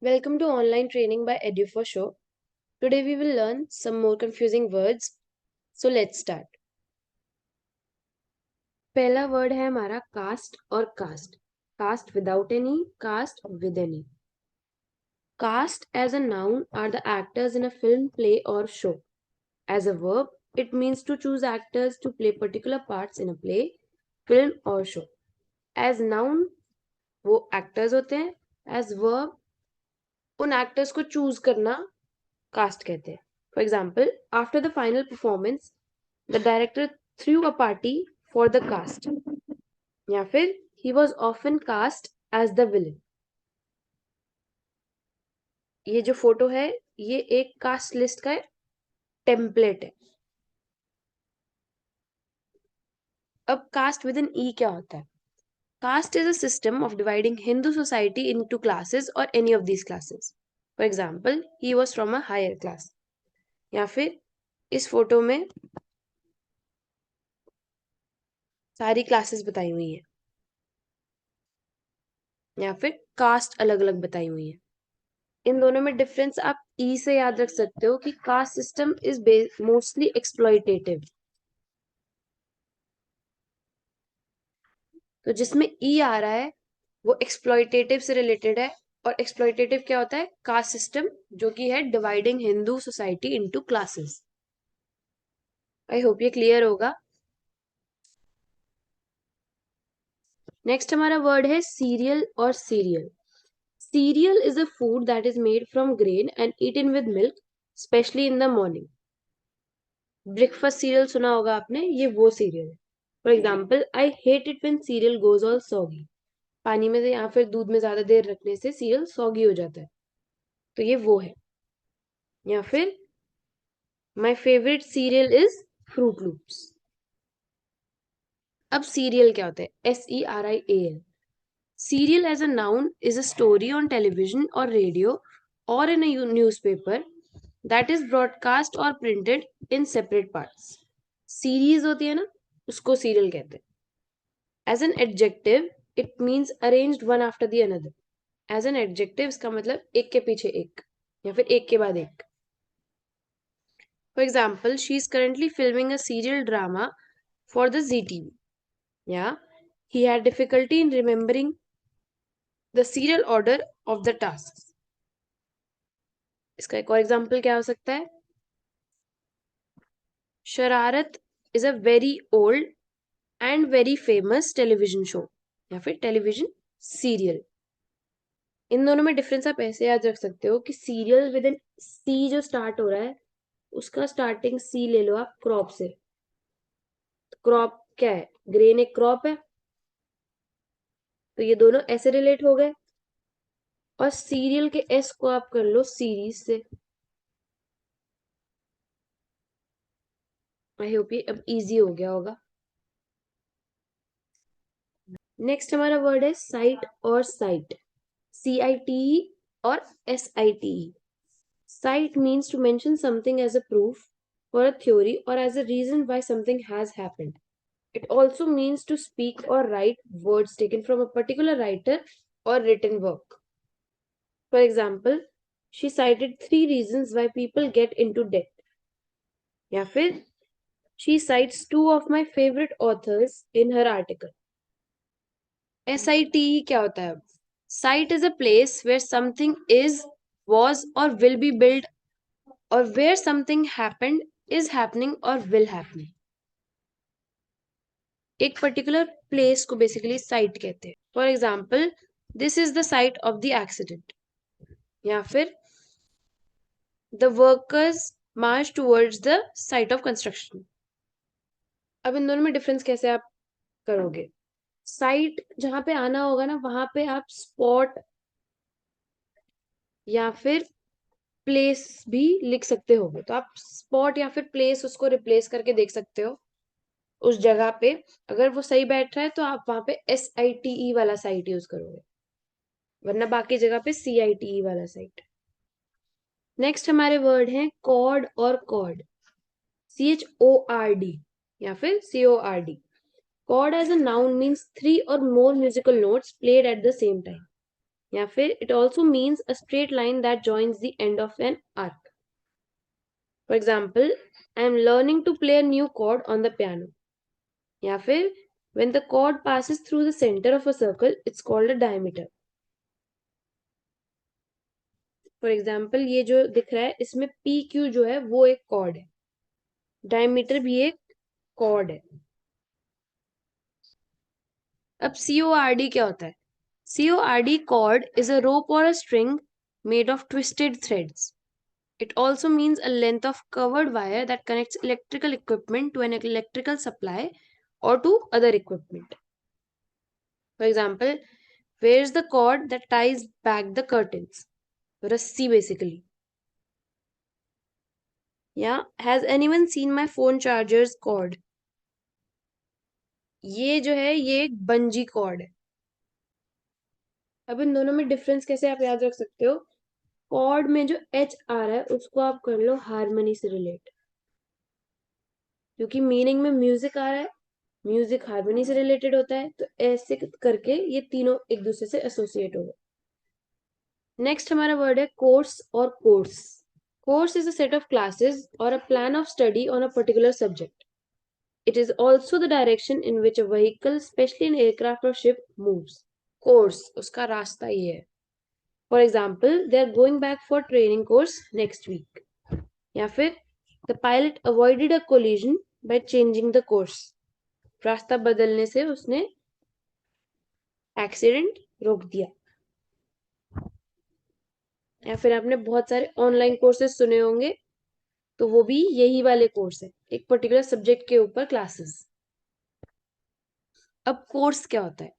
Welcome to online training by Edu4Show. Today we will learn some more confusing words. So let's start. पहला word है हमारा cast और cast. Caste without any, caste with any. Cast as a noun are the actors in a film, play or show. As a verb, it means to choose actors to play particular parts in a play, film or show. As noun, वो actors होते हैं. As verb, उन actors को choose करना cast कहते हैं. For example, after the final performance the director threw a party for the cast, या फिर he was often cast as the villain. ये जो फोटो है ये एक कास्ट लिस्ट का टेम्पलेट है. अब कास्ट विद एन ई क्या होता है? Caste is a system of dividing Hindu society into classes or any of these classes. For example, he was from a higher class. या फिर इस फोटो में सारी क्लासेस बताई हुई है, या फिर कास्ट अलग अलग बताई हुई है. इन दोनों में डिफरेंस आप ई से याद रख सकते हो कि caste system is mostly exploitative. तो जिसमें ई आ रहा है वो एक्सप्लॉइटेटिव से रिलेटेड है. और एक्सप्लॉइटेटिव क्या होता है? कास्ट सिस्टम, जो कि है dividing Hindu society into classes. I hope ये क्लियर होगा. नेक्स्ट हमारा वर्ड है सीरियल और cereal. Cereal is a food that is made from grain and eaten with milk, especially in the morning. Breakfast cereal सुना होगा आपने, ये वो सीरियल है. For example, I hate it when cereal goes all soggy. पानी में से या फिर दूध में ज्यादा देर रखने से सीरियल सॉगी हो जाता है. तो ये वो है. या फिर my favourite cereal is Froot Loops. अब सीरियल क्या होता है? SERIAL. Serial as a noun is a story on television or radio or in a newspaper that is broadcast or printed in separate parts. Series होती है ना, उसको serial कहते हैं. As an adjective, it means arranged one after the another. As an adjective, इसका मतलब एक के पीछे एक या फिर एक के बाद एक. For example, she is currently filming a serial drama for the ZTV. Yeah, he had difficulty in remembering the serial order of the tasks. इसका एक और एग्जाम्पल क्या हो सकता है? शरारत is a very old and very famous television show या फिर टेलीविजन सीरियल. इन दोनों में डिफरेंस आप ऐसे याद रख सकते हो कि सीरियल विद इन सी जो स्टार्ट हो रहा है उसका स्टार्टिंग सी ले लो आप क्रॉप से. क्रॉप क्या है? ग्रेन एक क्रॉप है, तो ये दोनों ऐसे रिलेट हो गए. और सीरियल के एस को आप कर लो सीरीज से. आई होप ये अब इजी हो गया होगा. नेक्स्ट हमारा वर्ड है साइट और साइट. CITE और SITE. Cite means to mention something as a proof for a theory or as a reason why something has happened. It also means to speak or write words taken from a particular writer or written work. For example, she cited 3 reasons why people get into debt. या फिर she cites 2 of my favorite authors in her article. SITE क्या होता है? Site is a place where something is, was or will be built, or where something happened, is happening or will happen. एक particular place को basically site कहते हैं. For example, this is the site of the accident. या फिर the workers March towards the site of construction. अब इन दोनों में difference कैसे आप करोगे? साइट जहां पे आना होगा ना वहां पे आप स्पॉट या फिर प्लेस भी लिख सकते होगे. तो आप स्पॉट या फिर प्लेस उसको रिप्लेस करके देख सकते हो. उस जगह पे अगर वो सही बैठ रहा है तो आप वहां पे SITE वाला साइट यूज करोगे, वरना बाकी जगह पे CITE वाला साइट. नेक्स्ट हमारे वर्ड हैं कॉर्ड और कॉर्ड. CHORD या फिर CORD. Chord as a noun means 3 or more musical notes played at the same time. या फिर it also means a straight line that joins the end of an arc. For example, I am learning to play a new chord on the piano. या फिर when the chord passes through the center of a circle, it's called a diameter. For example, ये जो दिख रहा है इसमें P Q जो है वो एक कॉर्ड है, डायमीटर भी एक कॉर्ड है. अब CORD क्या होता है? CORD chord is a rope or a string made of twisted threads. It also means a length of covered wire that connects electrical equipment to an electrical supply or to other equipment. For example, where's the cord that ties back the curtains? Rassi basically. Yeah, has anyone seen my phone charger's cord? ये जो है ये एक bungee cord है. अब इन दोनों में difference कैसे आप याद रख सकते हो? कॉर्ड में जो एच आ रहा है उसको आप कर लो हारमोनी से रिलेट, क्योंकि मीनिंग में म्यूजिक आ रहा है, म्यूजिक हारमोनी से रिलेटेड होता है, तो ऐसे करके ये तीनों एक दूसरे से एसोसिएट हो गए. नेक्स्ट हमारा वर्ड है कोर्स और coarse. Course is a set of classes or a plan of study on a particular subject. It is also the direction in which a vehicle, especially an aircraft or ship, moves. Course, उसका रास्ता ये है. For example, they are going back for training course next week. या फिर the pilot avoided a collision by changing the course. रास्ता बदलने से उसने एक्सीडेंट रोक दिया. या फिर आपने बहुत सारे ऑनलाइन कोर्सेज सुने होंगे, तो वो भी यही वाले कोर्स है, एक पर्टिकुलर सब्जेक्ट के ऊपर क्लासेस. अब कोर्स क्या होता है?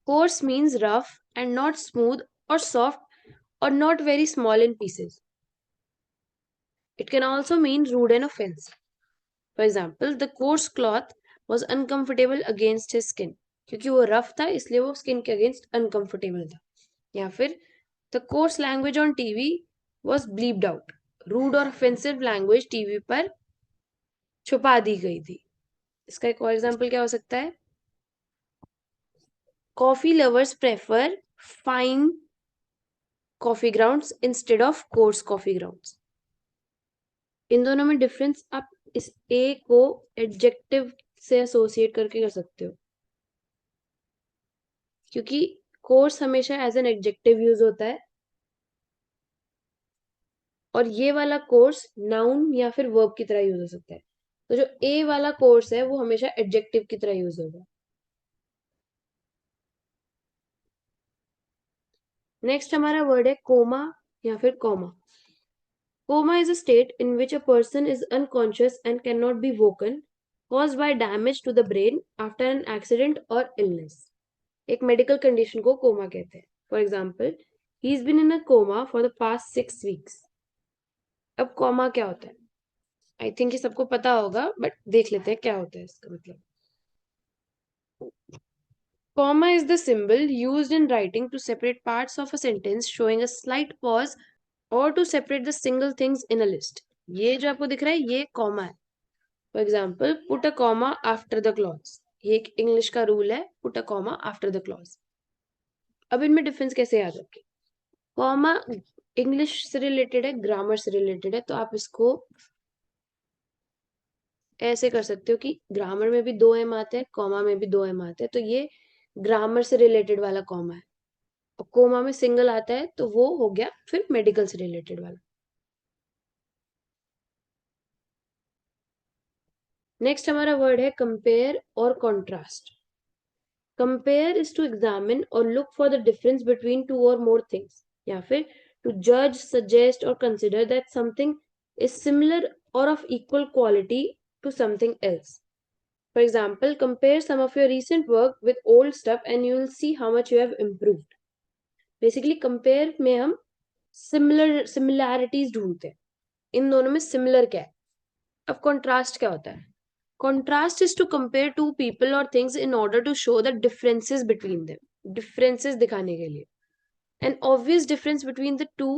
Coarse means rough and not smooth or soft or not very small in pieces. It can also mean rude and offensive. For example, the coarse cloth was uncomfortable against his skin. क्योंकि वो rough था इसलिए वो skin के against uncomfortable था. या फिर the coarse language on TV was bleeped out. Rude और ऑफेंसिव लैंग्वेज टीवी पर छुपा दी गई थी. इसका एक और एग्जांपल क्या हो सकता है? Coffee lovers prefer fine coffee grounds instead of coarse coffee grounds. इन दोनों में डिफरेंस आप इस ए को एडजेक्टिव से एसोसिएट करके कर सकते हो, क्योंकि कोर्स हमेशा एज एन एडजेक्टिव यूज होता है और ये वाला कोर्स नाउन या फिर वर्ब की तरह यूज हो सकता है. तो जो ए वाला कोर्स है वो हमेशा एडजेक्टिव की तरह यूज होगा. नेक्स्ट हमारा वर्ड है कोमा या फिर comma. Coma is a state in which a person is unconscious and cannot be woken, caused by damage to the brain after an accident or illness. एक medical condition को coma कहते हैं. For example, he is been in a coma for the past 6 weeks. अब coma क्या होता है? I think ये सबको पता होगा, बट देख लेते हैं क्या होता है इसका मतलब. Comma is the symbol used in writing to separate parts of a sentence, showing a slight pause or to separate the single things in a list. ये जो आपको दिख रहा है ये कॉमा है. For example, put a comma after the clause. ये एक इंग्लिश का रूल है, put a comma after the clause. अब इनमें डिफरेंस कैसे याद रखें? कॉमा इंग्लिश से रिलेटेड है, ग्रामर से रिलेटेड है, तो आप इसको ऐसे कर सकते हो कि ग्रामर में भी 2 एम आते हैं, कॉमा में भी 2 एम आते हैं, तो ये ग्रामर से रिलेटेड वाला कॉमा है. और कोमा में सिंगल आता है तो वो हो गया फिर मेडिकल से रिलेटेड वाला. नेक्स्ट हमारा वर्ड है कंपेयर और contrast. Compare is to examine or look for the difference between two or more things. या फिर टू जज, suggest or consider that something is similar or of equal quality to something else. For example, compare some of your recent work with old stuff and you will see how much you have improved. Basically, compare में हम similarities ढूंढते हैं. इन दोनों में similar क्या है? अब contrast क्या होता है? Contrast is to compare two people or things in order to show the differences between them. Differences दिखाने के लिए. An obvious difference between the two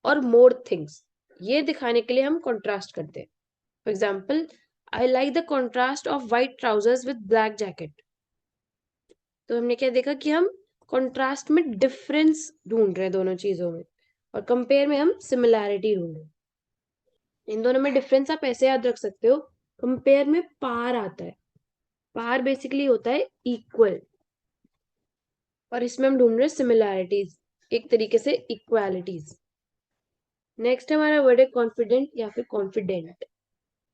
or more things. ये दिखाने के लिए हम contrast करते हैं. For example, I like the contrast of white trousers with black jacket. तो हमने क्या देखा कि हम कॉन्ट्रास्ट में डिफरेंस ढूंढ रहे हैं दोनों चीजों में, और कंपेयर में हम सिमिलैरिटी ढूंढ रहे हैं। इन दोनों में डिफरेंस आप ऐसे याद रख सकते हो, कंपेयर में पार आता है, पार बेसिकली होता है इक्वल, और इसमें हम ढूंढ रहे हैं सिमिलैरिटीज, एक तरीके से इक्वालिटीज। नेक्स्ट हमारा वर्ड है कॉन्फिडेंट या फिर confident.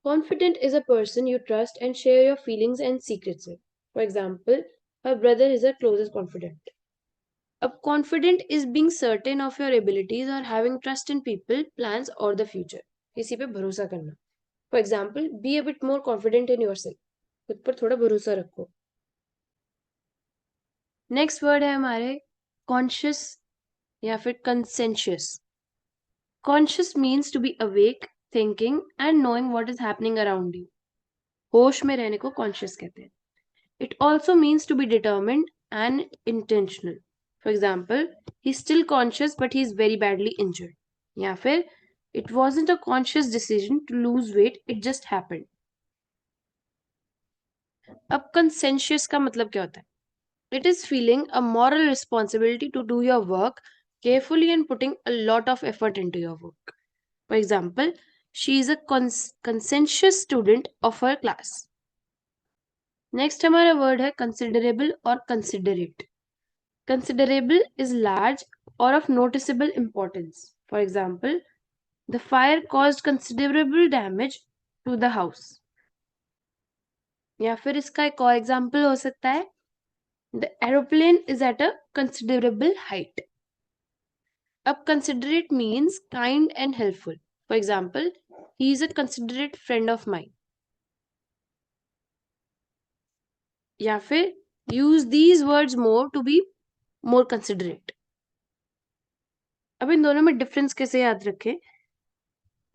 Confidant is a person you trust and share your feelings and secrets with. For example, her brother is a closest confidant. अब confident is being certain of your abilities or having trust in people, plans or the future. किसी पे भरोसा करना। For example, be a bit more confident in yourself. खुद पर थोड़ा भरोसा रखो। नेक्स्ट वर्ड है हमारे कॉन्शियस या फिर conscientious. Conscious means to be awake, thinking and knowing what is happening around you. होश में रहने को कॉन्शियस कहते हैं। It also means to be determined and intentional. For example, he is still conscious but he is very badly injured. या फिर it wasn't a conscious decision to lose weight, it just happened. अब conscientious का मतलब क्या होता है? It is feeling a moral responsibility to do your work carefully and putting a lot of effort into your work. For example, she is a conscientious student of her class. Next हमारा word है considerable और considerate. Considerable is large or of noticeable importance. For example, the fire caused considerable damage to the house. या फिर इसका एक और example हो सकता है, the aeroplane is at a considerable height. Up considerate means kind and helpful. For example, he is a considerate friend of mine. या फिर use these words more to be more considerate. अब इन दोनों में difference कैसे याद रखें?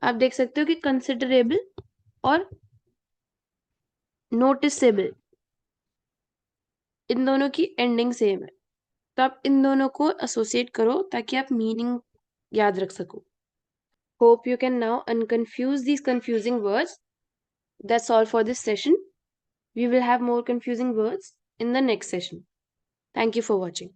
आप देख सकते हो कि कंसिडरेबल और नोटिसेबल, इन दोनों की एंडिंग सेम है, तो आप इन दोनों को एसोसिएट करो ताकि आप मीनिंग याद रख सको। Hope you can now unconfuse these confusing words. That's all for this session. We will have more confusing words in the next session. Thank you for watching.